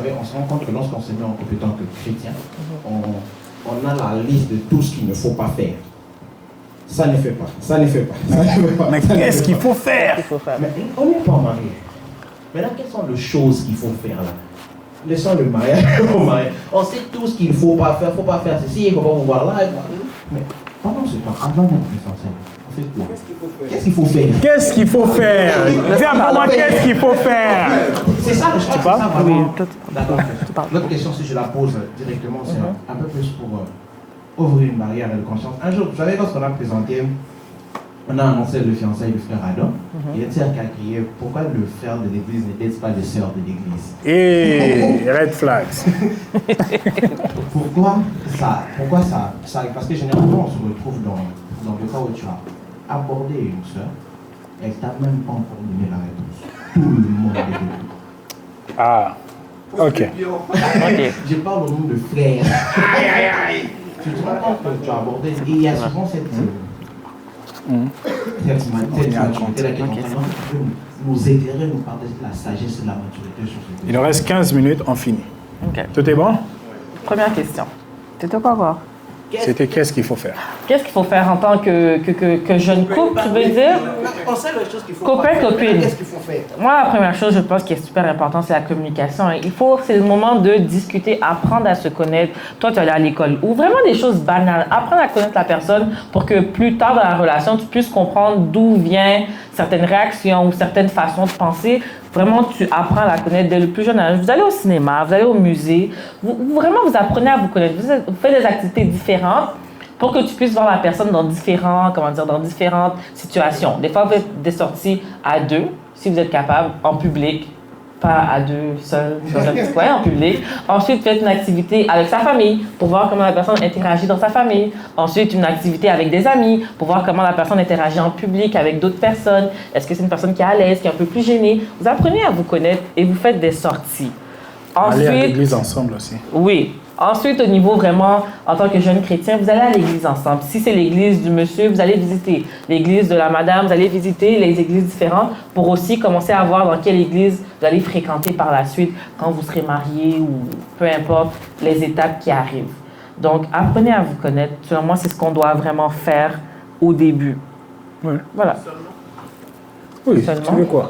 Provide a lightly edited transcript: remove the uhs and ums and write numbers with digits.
savez, on se rend compte que lorsqu'on se met en couple tant que chrétien, on a la liste de tout ce qu'il ne faut pas faire. Ça ne fait pas, ça ne fait pas, ça ne fait pas. Mais qu'est-ce qu'il faut faire? Mais on n'est pas marié. Maintenant, quelles sont les choses qu'il faut faire là? Laissons le mariage au mariage. On sait tout ce qu'il ne faut pas faire ceci, il ne faut pas vous voir là. Mais pendant ce temps, avant d'être essentiel, on fait quoi? Qu'est-ce qu'il faut faire? Qu'est-ce qu'il faut faire? Dis à moi, qu'est-ce qu'il faut faire? C'est ça, je crois que c'est ça Oui, vraiment. toi, D'accord. L'autre question, si je la pose directement, c'est un peu plus pour ouvrir une barrière de conscience. Un jour, vous savez, lorsqu'on a présenté, on a annoncé le fiançailles du frère Adam, il y a un cercle qui a crié pourquoi le frère de l'église n'était pas le sœur de l'église? Et red flags. Pourquoi ça parce que généralement, on se retrouve dans le cas où tu as abordé une sœur, elle t'a même pas encore donné la réponse. Tout le monde est debout. Ah, ok. Je parle au nom de frère. Tu te rends compte que tu as abordé, et il y a souvent cette maturité là qui est en train de nous éclairer, nous partager la sagesse et la maturité sur ce sujet. Il nous reste 15 minutes, on finit. OK. Tout est bon? Première question. C'était quoi encore? C'était qu'est-ce qu'il faut faire? Qu'est-ce qu'il faut faire en tant que jeune couple, tu veux dire? On sait les choses qu'il faut Copain, faire. copine. Qu'est-ce qu'il faut faire? Moi, la première chose, je pense, qui est super importante, c'est la communication. C'est le moment de discuter, apprendre à se connaître. Toi, tu es allé à l'école. Ou vraiment des choses banales. Apprendre à connaître la personne pour que plus tard dans la relation, tu puisses comprendre d'où viennent certaines réactions ou certaines façons de penser. Vraiment, tu apprends à la connaître dès le plus jeune âge. Vous allez au cinéma, vous allez au musée. Vraiment, vous apprenez à vous connaître. Vous faites des activités différentes pour que tu puisses voir la personne dans différentes situations. Des fois, vous faites des sorties à deux, si vous êtes capable, en public, pas à deux, seuls, dans un petit coin, en public. Ensuite, faites une activité avec sa famille pour voir comment la personne interagit dans sa famille. Ensuite, une activité avec des amis pour voir comment la personne interagit en public avec d'autres personnes. Est-ce que c'est une personne qui est à l'aise, qui est un peu plus gênée? Vous apprenez à vous connaître et vous faites des sorties. Aller à l'église ensemble aussi. Oui. Ensuite, au niveau vraiment, en tant que jeune chrétien, vous allez à l'église ensemble. Si c'est l'église du monsieur, vous allez visiter l'église de la madame, vous allez visiter les églises différentes pour aussi commencer à voir dans quelle église vous allez fréquenter par la suite quand vous serez marié ou peu importe les étapes qui arrivent. Donc, apprenez à vous connaître. Selon moi, c'est ce qu'on doit vraiment faire au début. Oui. Voilà. Oui, Seulement. tu veux quoi?